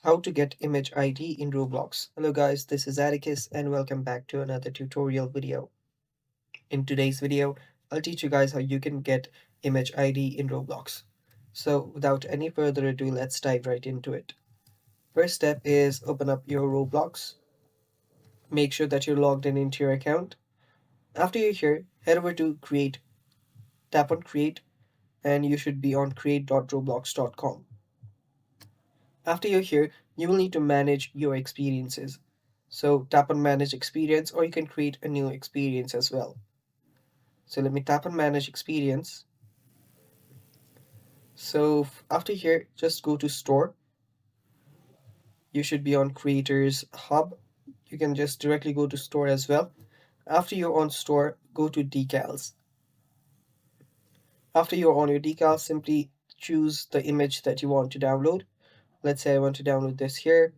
How to get image ID in Roblox. Hello guys, this is Atticus and welcome back to another tutorial video. In today's video, I'll teach you guys how you can get image ID in Roblox. So without any further ado, let's dive right into it. First step is open up your Roblox. Make sure that you're logged in into your account. After you're here, head over to create, tap on create, and you should be on create.roblox.com. After you're here, you will need to manage your experiences. So tap on manage experience or you can create a new experience as well. So let me tap on manage experience. So after here, just go to store. You should be on creators hub. You can just directly go to store as well. After you're on store, go to decals. After you're on your decals, simply choose the image that you want to download. Let's say I want to download this here.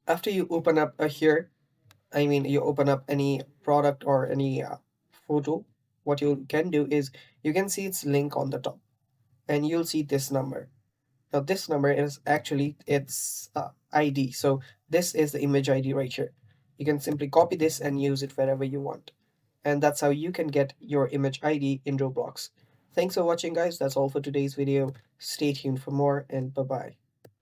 After you open up here, you open up any product or any photo, what you can do is you can see its link on the top and you'll see this number. Now, this number is actually its ID. So, this is the image ID right here. You can simply copy this and use it wherever you want. And that's how you can get your image ID in Roblox. Thanks for watching, guys. That's all for today's video. Stay tuned for more, and bye bye.